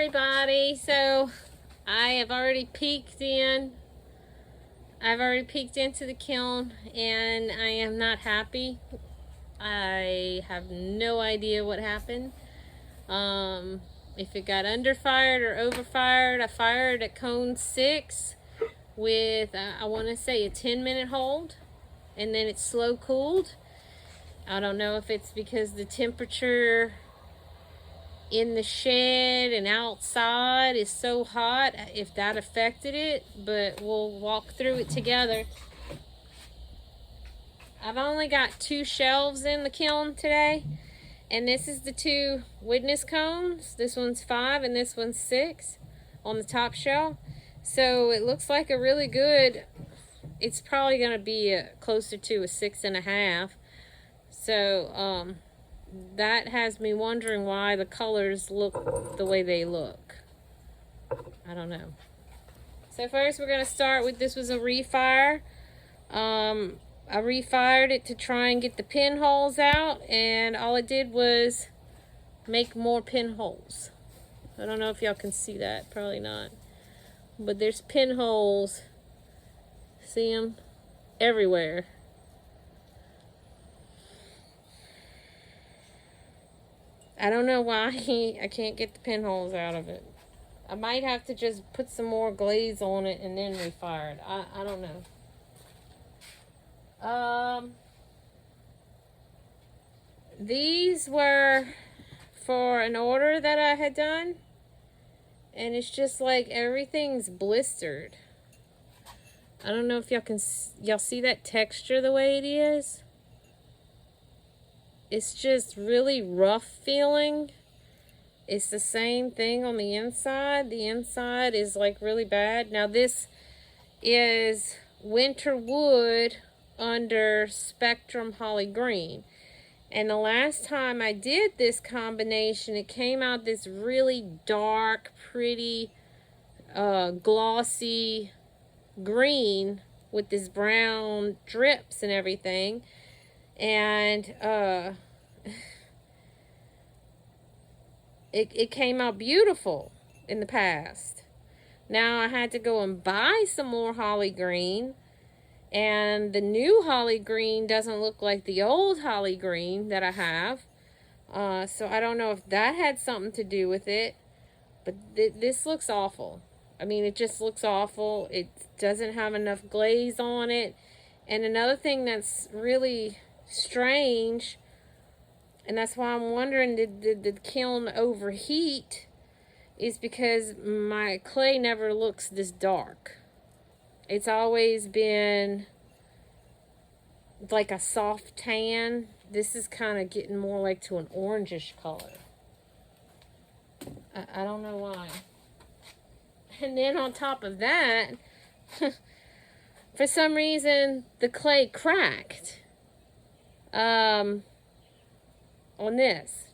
everybody. So I have already peeked in. I've already peeked into the kiln and I am not happy. I have no idea what happened. If it got underfired or overfired. I fired at cone 6 with I want to say a 10-minute hold, and then it slow cooled. I don't know if it's because the temperature in the shed and outside is so hot, if that affected it, but we'll walk through it together. I've only got 2 shelves in the kiln today, and this is the 2 witness cones. This one's 5 and this one's 6 on the top shelf. So it looks like a really good, it's probably going to be closer to a 6.5. So that has me wondering why the colors look the way they look. I don't know. So first we're going to start with, this was a refire. I refired it to try and get the pinholes out, and all it did was make more pinholes. I don't know if y'all can see that, probably not. But there's pinholes, see them everywhere. I don't know why I can't get the pinholes out of it. I might have to just put some more glaze on it and then refire it. I don't know. These were for an order that I had done, and it's just like everything's blistered. I don't know if y'all see that texture the way it is. It's just really rough feeling. It's the same thing on the inside. The inside is like really bad. Now this is winter wood under spectrum holly green. And the last time I did this combination, it came out this really dark, pretty, glossy green with this brown drips and everything. And it came out beautiful in the past. Now I had to go and buy some more holly green, and the new holly green doesn't look like the old holly green that I have. So I don't know if that had something to do with it, but this looks awful. I mean, it just looks awful. It doesn't have enough glaze on it. And another thing that's really strange, and that's why I'm wondering, did the kiln overheat, is because my clay never looks this dark. It's always been like a soft tan. This is kind of getting more like to an orangish color. I don't know why. And then on top of that, for some reason the clay cracked on this.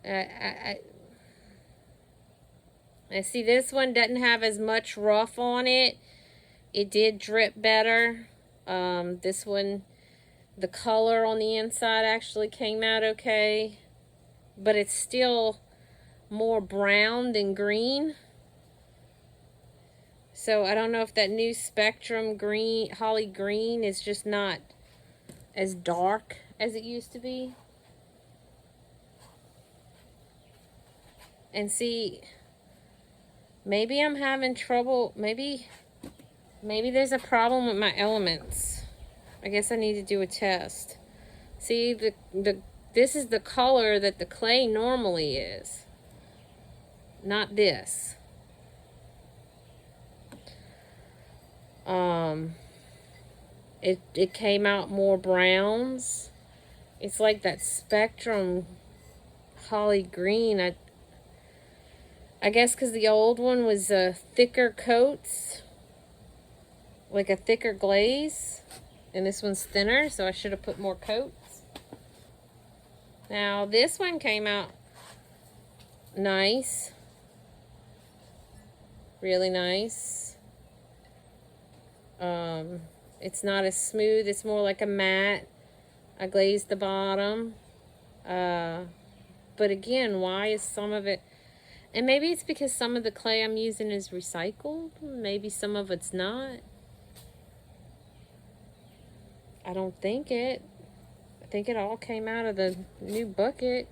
I see this one doesn't have as much rough on it. It did drip better. This one, the color on the inside actually came out okay, but it's still more brown than green. So I don't know if that new spectrum green, holly green, is just not as dark as it used to be. And see, maybe I'm having trouble, maybe there's a problem with my elements. I guess I need to do a test. See, this is the color that the clay normally is, not this. It came out more browns. It's like that spectrum holly green. I guess because the old one was thicker coats, like a thicker glaze, and this one's thinner, so I should have put more coats. Now this one came out nice, really nice. It's not as smooth, it's more like a matte. I glazed the bottom, but again, why is some of it, And maybe it's because some of the clay I'm using is recycled. Maybe some of it's not. I don't think it. I think it all came out of the new bucket.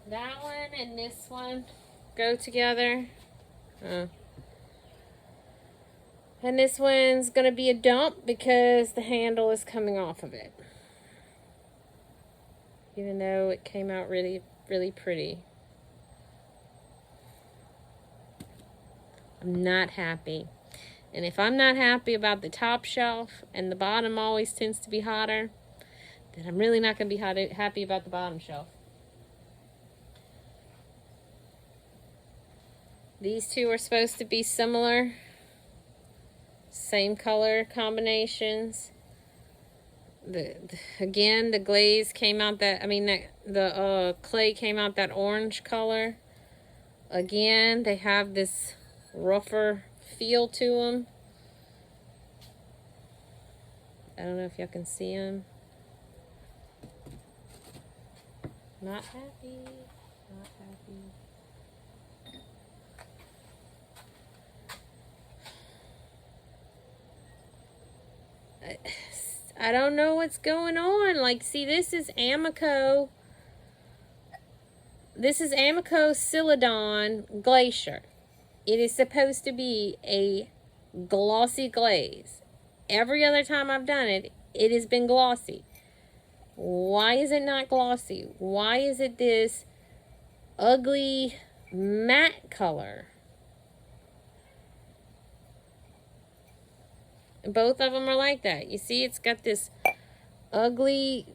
That one and this one go together. And this one's going to be a dump because the handle is coming off of it. Even though it came out really, really pretty. I'm not happy. And if I'm not happy about the top shelf and the bottom always tends to be hotter, then I'm really not going to be happy about the bottom shelf. These two are supposed to be similar. Same color combinations. Again, the glaze came out that, the clay came out that orange color. Again, they have this rougher feel to them. I don't know if y'all can see them. Not happy. Not happy. I don't know what's going on. Like, see, this is Amico. This is Amico Celadon Glacier. It is supposed to be a glossy glaze. Every other time I've done it, it has been glossy. Why is it not glossy? Why is it this ugly matte color? Both of them are like that. You see, it's got this ugly,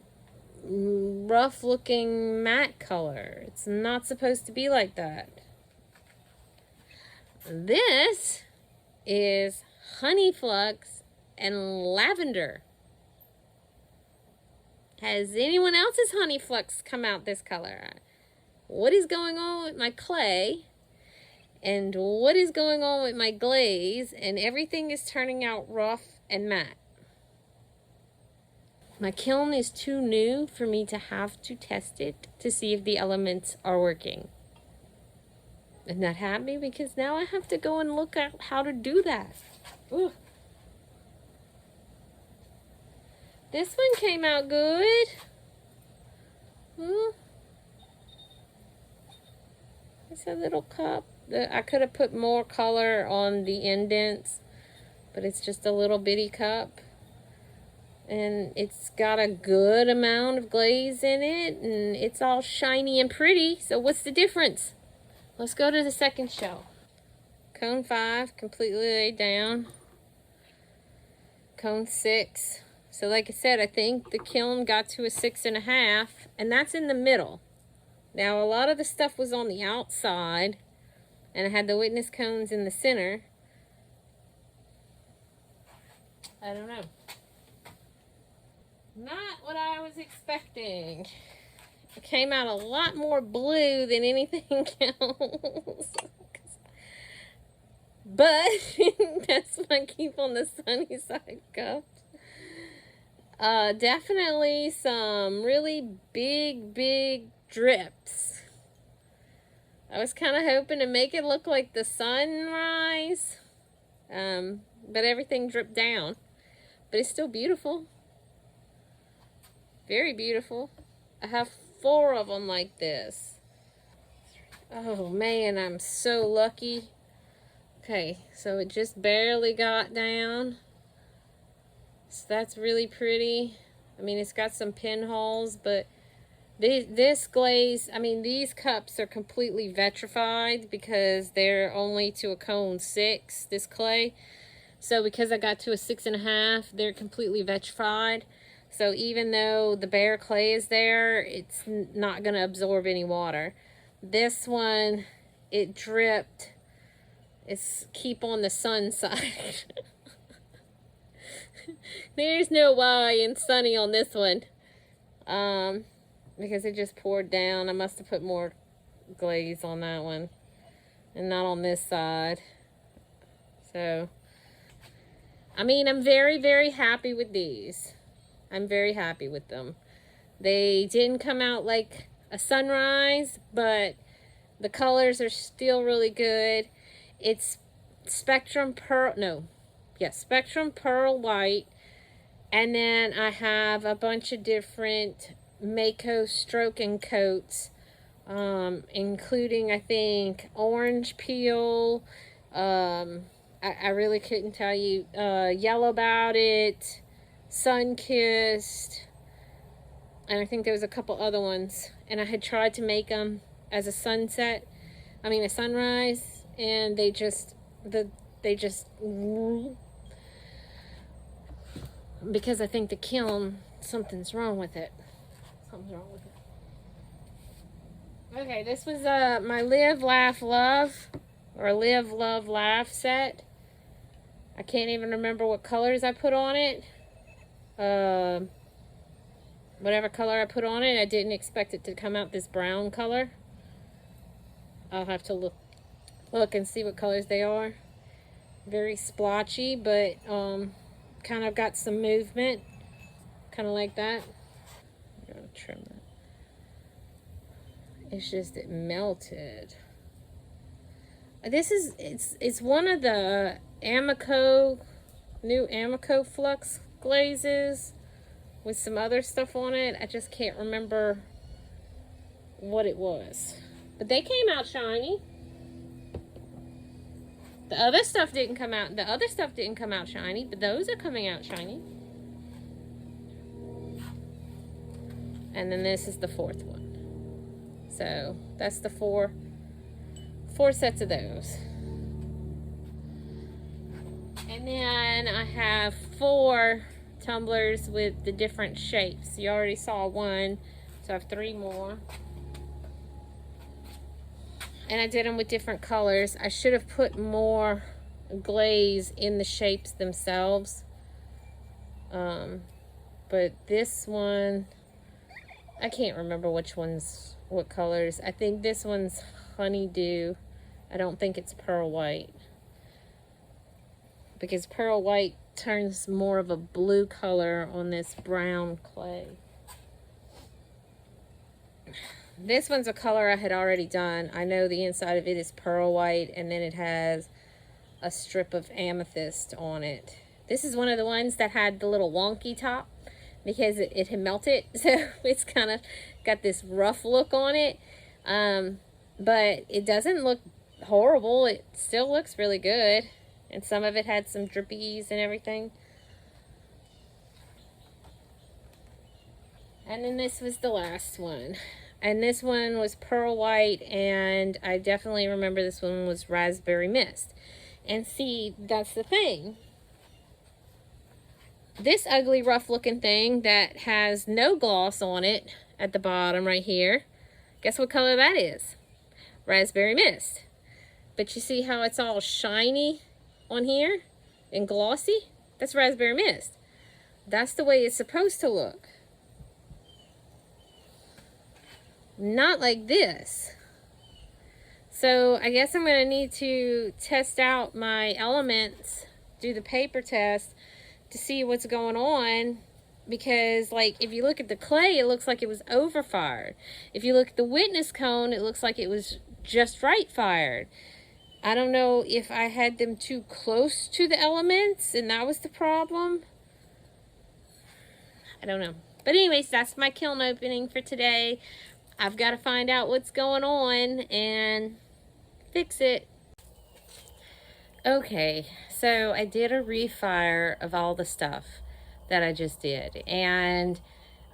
rough looking matte color. It's not supposed to be like that. This is honey flux and lavender. Has anyone else's honey flux come out this color? What is going on with my clay? And what is going on with my glaze? And everything is turning out rough and matte. My kiln is too new for me to have to test it to see if the elements are working. I'm not happy because now I have to go and look at how to do that. Ooh. This one came out good. It's a little cup. I could have put more color on the indents, but it's just a little bitty cup. And it's got a good amount of glaze in it, and it's all shiny and pretty. So what's the difference? Let's go to the second shelf. Cone 5, completely laid down. Cone 6. So like I said, I think the kiln got to a 6.5, and that's in the middle. Now a lot of the stuff was on the outside, and I had the witness cones in the center. I don't know. Not what I was expecting. It came out a lot more blue than anything else. But that's why I keep on the sunny side cupped. Definitely some really big drips. I was kind of hoping to make it look like the sunrise, but everything dripped down. But it's still beautiful. Very beautiful. I have 4 of them like this. Oh man, I'm so lucky. Okay, so it just barely got down. So that's really pretty. I mean, it's got some pinholes, but this glaze, these cups are completely vitrified because they're only to a cone 6, this clay. So because I got to a 6.5, they're completely vitrified. So even though the bare clay is there, it's not going to absorb any water. This one, it dripped. It's keep on the sun side. There's no Y in sunny on this one. Because it just poured down. I must have put more glaze on that one. And not on this side. So, I'm very happy with these. I'm very happy with them. They didn't come out like a sunrise, but The colors are still really good. It's Spectrum Pearl, no, yes, Spectrum Pearl White. And then I have a bunch of different Mako stroke and coats, including, I think, orange peel. I really couldn't tell you. Yellow About It, Sun Kissed, and I think there was a couple other ones. And I had tried to make them as a sunset, a sunrise, and they just, because I think the kiln, something's wrong with it. Something's wrong with it. Okay, this was my Live, Laugh, Love, or Live, Love, Laugh set. I can't even remember what colors I put on it. Whatever color I put on it, I didn't expect it to come out this brown color. I'll have to look and see what colors they are. Very splotchy, but kind of got some movement, kind of like that. I'm gonna trim that. It's just, it melted. This is, it's one of the new Amico Flux glazes with some other stuff on it. I just can't remember what it was, but they came out shiny. The other stuff didn't come out shiny, but those are coming out shiny. And then this is the fourth one. So that's the four sets of those. And then I have 4 tumblers with the different shapes. You already saw one, so I have 3 more. And I did them with different colors. I should have put more glaze in the shapes themselves. But this one, I can't remember which one's what colors. I think this one's honeydew. I don't think it's pearl white, because pearl white turns more of a blue color on this brown clay. This one's a color I had already done. I know the inside of it is pearl white, and then it has a strip of amethyst on it. This is one of the ones that had the little wonky top because it had melted, so it's kind of got this rough look on it. But it doesn't look horrible. It still looks really good, and some of it had some drippies and everything. And then this was the last one. And this one was pearl white, and I definitely remember this one was raspberry mist. And see, that's the thing. This ugly, rough looking thing that has no gloss on it at the bottom right here, guess what color that is? Raspberry mist. But you see how it's all shiny on here and glossy? That's raspberry mist. That's the way it's supposed to look. Not like this. So I guess I'm going to need to test out my elements, do the paper test to see what's going on, because like if you look at the clay, it looks like it was over fired. If you look at the witness cone, it looks like it was just right fired. I don't know if I had them too close to the elements and that was the problem. I don't know. But anyways, that's my kiln opening for today. I've got to find out what's going on and fix it. Okay, so I did a refire of all the stuff that I just did, and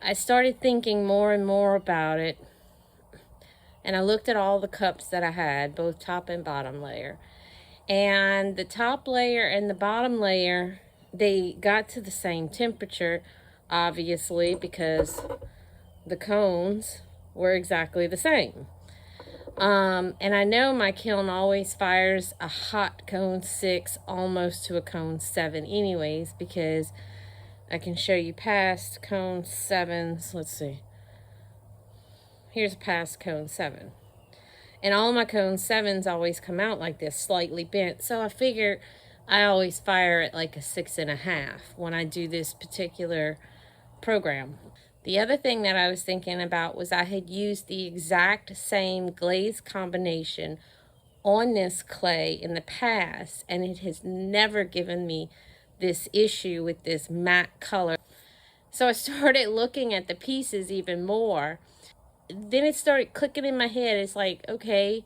I started thinking more and more about it, and I looked at all the cups that I had, both top and bottom layer, and the top layer and the bottom layer, they got to the same temperature, obviously, because the cones were exactly the same. And I know my kiln always fires a hot cone 6 almost to a cone 7 anyways, because I can show you past cone 7s. Let's see. Here's a past cone 7. And all my cone 7s always come out like this, slightly bent. So I figure I always fire at like a 6.5 when I do this particular program. The other thing that I was thinking about was I had used the exact same glaze combination on this clay in the past, and it has never given me this issue with this matte color. So I started looking at the pieces even more. Then it started clicking in my head. It's like, okay,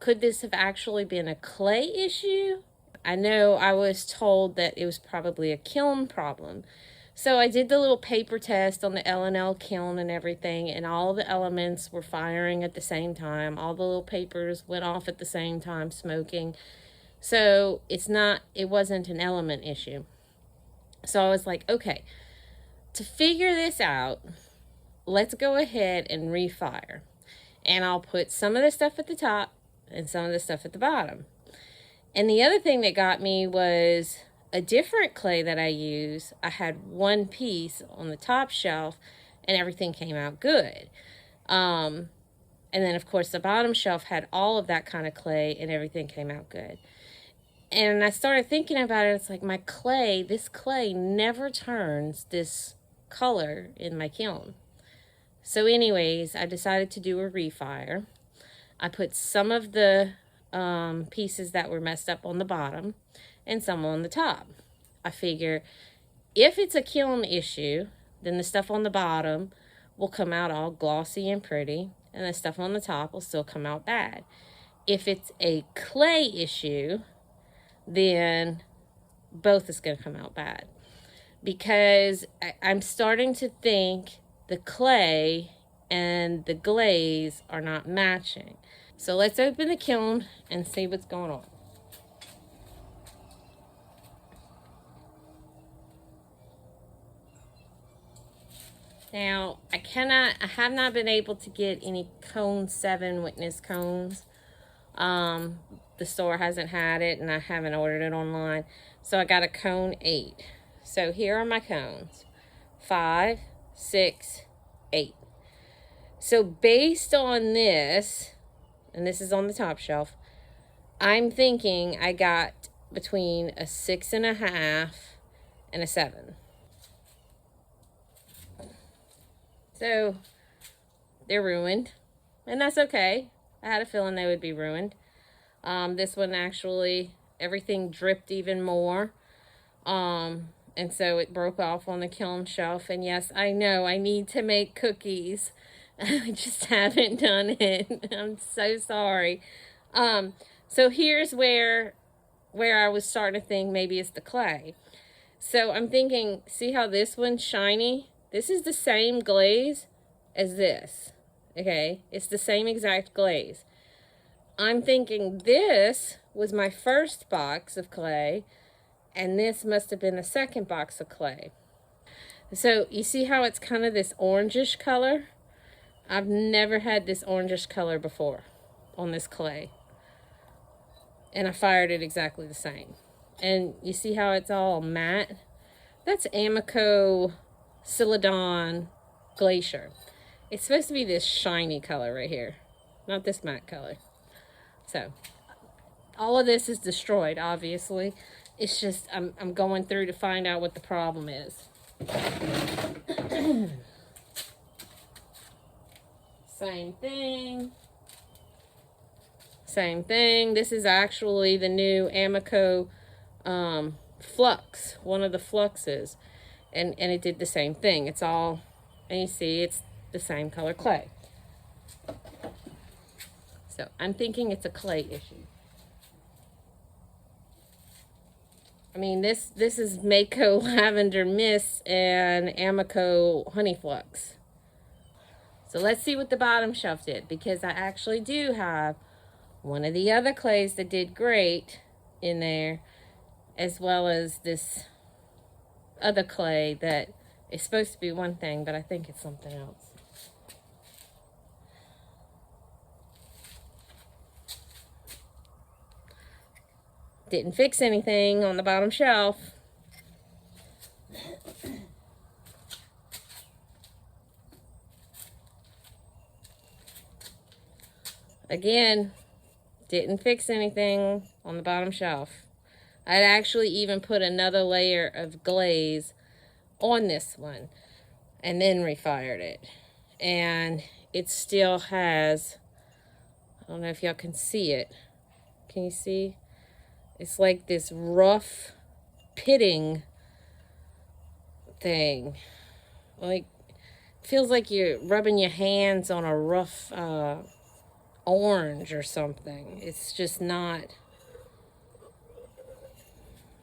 could this have actually been a clay issue? I know I was told that it was probably a kiln problem. So I did the little paper test on the L&L kiln and everything, and all the elements were firing at the same time. All the little papers went off at the same time, smoking. So it wasn't an element issue. So I was like, okay, to figure this out, let's go ahead and refire. And I'll put some of the stuff at the top and some of the stuff at the bottom. And the other thing that got me was a different clay that I use. I had one piece on the top shelf and everything came out good. And then of course the bottom shelf had all of that kind of clay and everything came out good. And I started thinking about it. It's like this clay never turns this color in my kiln. So anyways, I decided to do a refire. I put some of the pieces that were messed up on the bottom and some on the top. I figure if it's a kiln issue, then the stuff on the bottom will come out all glossy and pretty, and the stuff on the top will still come out bad. If it's a clay issue, then both is going to come out bad, because I'm starting to think the clay and the glaze are not matching. So let's open the kiln and see what's going on. Now, I have not been able to get any cone 7 witness cones. The store hasn't had it and I haven't ordered it online. So I got a cone 8. So here are my cones. 5, 6, 8. So based on this, and this is on the top shelf, I'm thinking I got between a 6.5 and a 7. So they're ruined, and that's okay. I had a feeling they would be ruined. This one actually, everything dripped even more. And so it broke off on the kiln shelf. And yes, I know I need to make cookies. I just haven't done it. I'm so sorry. So here's where I was starting to think maybe it's the clay. So I'm thinking, see how this one's shiny? This is the same glaze as this. Okay, it's the same exact glaze. I'm thinking this was my first box of clay, and this must have been the second box of clay. So you see how it's kind of this orangish color? I've never had this orangish color before on this clay. And I fired it exactly the same. And you see how it's all matte? That's Amico Celadon Glacier. It's supposed to be this shiny color right here, not this matte color. So all of this is destroyed, obviously. It's just I'm going through to find out what the problem is. Same thing. Same thing. This is actually the new Amico Flux, one of the fluxes. And it did the same thing. It's all, and you see it's the same color clay. So I'm thinking it's a clay issue. I mean, this is Mako Lavender Mist and Amico Honey Flux. So let's see what the bottom shelf did, because I actually do have one of the other clays that did great in there, as well as this other clay that is supposed to be one thing, but I think it's something else. Didn't fix anything on the bottom shelf. Again, didn't fix anything on the bottom shelf. I'd actually even put another layer of glaze on this one. and then refired it. And it still has, I don't know if y'all can see it. Can you see? It's like this rough pitting thing. Like, feels like you're rubbing your hands on a rough orange or something. It's just not.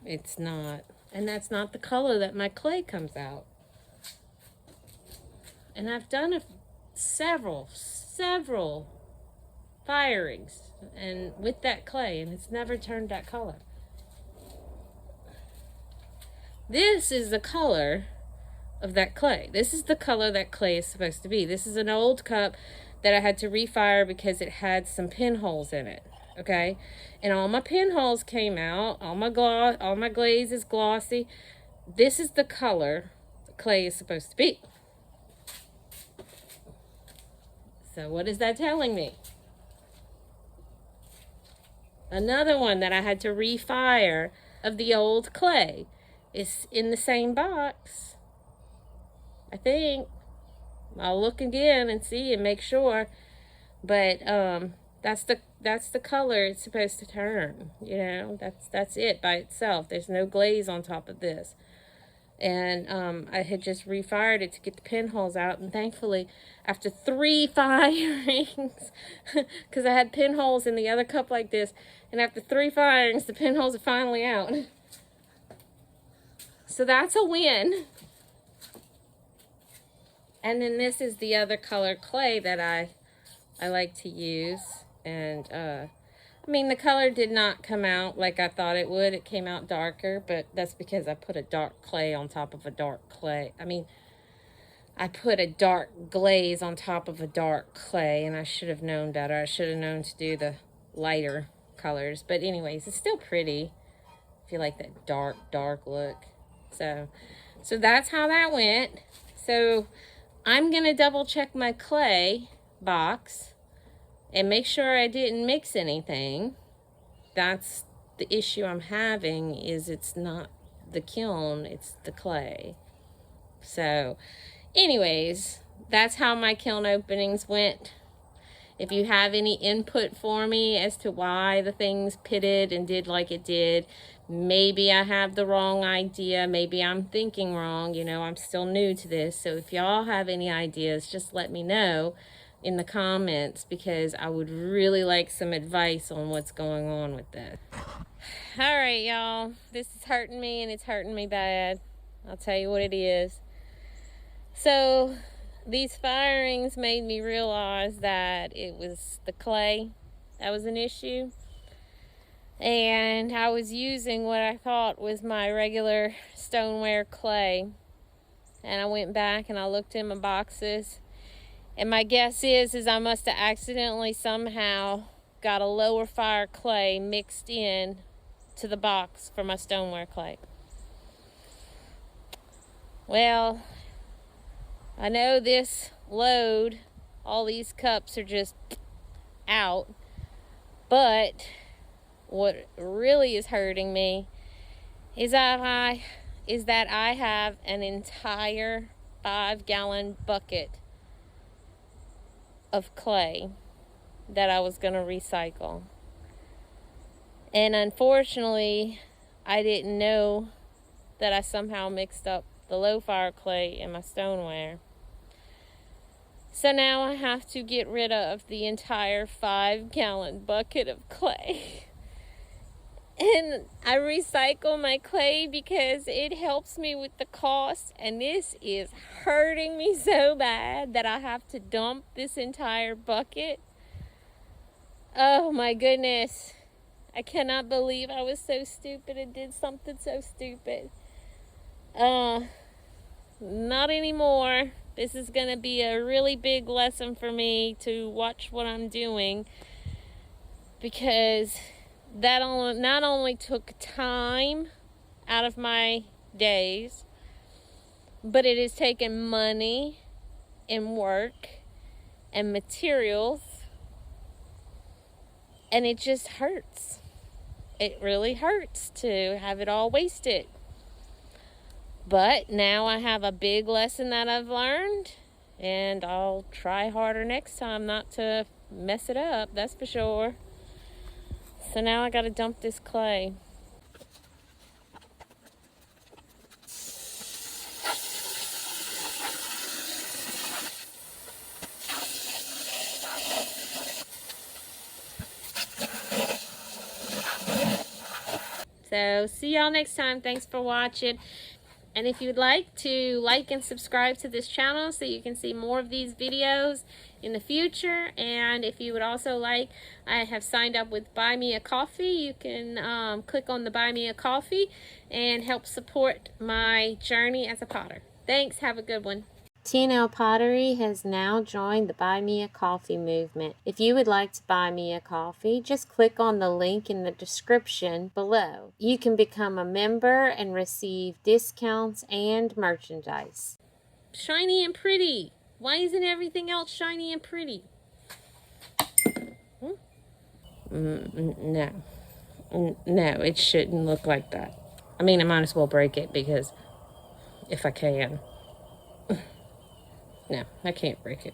It's not. And that's not the color that my clay comes out. And I've done several firings and with that clay, and it's never turned that color. This is the color of that clay. This is the color that clay is supposed to be. This is an old cup that I had to refire because it had some pinholes in it. Okay, and all my pinholes came out. All my glaze is glossy. This is the color the clay is supposed to be. So what is that telling me? Another one that I had to refire of the old clay is in the same box. I think. I'll look again and see and make sure. But that's the color it's supposed to turn. You know, that's it by itself. There's no glaze on top of this. And I had just refired it to get the pinholes out, and thankfully after 3 firings, because I had pinholes in the other cup like this, and after 3 firings the pinholes are finally out. So that's a win. And then this is the other color clay that I like to use. And I mean, the color did not come out like I thought it would. It came out darker, but that's because I put a dark clay on top of a dark clay. I mean, I put a dark glaze on top of a dark clay, and I should have known better. I should have known to do the lighter colors. But anyways, it's still pretty. I feel like that dark look. So that's how that went. So I'm going to double check my clay box and make sure I didn't mix anything. That's the issue I'm having, is it's not the kiln, it's the clay. So anyways, that's how my kiln openings went. If you have any input for me as to why the things pitted and did like it did, maybe I have the wrong idea, maybe I'm thinking wrong, you know, I'm still new to this. So if y'all have any ideas, just let me know in the comments, because I would really like some advice on what's going on with this. All right, y'all, this is hurting me, and it's hurting me bad. I'll tell you what it is. So these firings made me realize that it was the clay that was an issue. And I was using what I thought was my regular stoneware clay. And I went back and I looked in my boxes. And my guess is I must have accidentally somehow got a lower fire clay mixed in to the box for my stoneware clay. Well, I know this load, all these cups are just out, but what really is hurting me is that I have an entire 5-gallon bucket of clay that I was going to recycle. And unfortunately, I didn't know that I somehow mixed up the low fire clay in my stoneware. So now I have to get rid of the entire 5-gallon bucket of clay. And I recycle my clay because it helps me with the cost, and this is hurting me so bad that I have to dump this entire bucket. Oh my goodness. I cannot believe I was so stupid and did something so stupid. Not anymore. This is going to be a really big lesson for me to watch what I'm doing, because that not only took time out of my days, but it has taken money and work and materials, and it just hurts. It really hurts to have it all wasted. But now I have a big lesson that I've learned, and I'll try harder next time not to mess it up, that's for sure. So now I gotta dump this clay. So see y'all next time. Thanks for watching. And if you'd like to like and subscribe to this channel so you can see more of these videos in the future, and if you would also like, I have signed up with Buy Me a Coffee. You can click on the Buy Me a Coffee and help support my journey as a potter. Thanks. Have a good one. TNL Pottery has now joined the Buy Me a Coffee movement. If you would like to buy me a coffee, just click on the link in the description below. You can become a member and receive discounts and merchandise. Shiny and pretty. Why isn't everything else shiny and pretty? No. No, it shouldn't look like that. I mean, I might as well break it because if I can. No, I can't break it.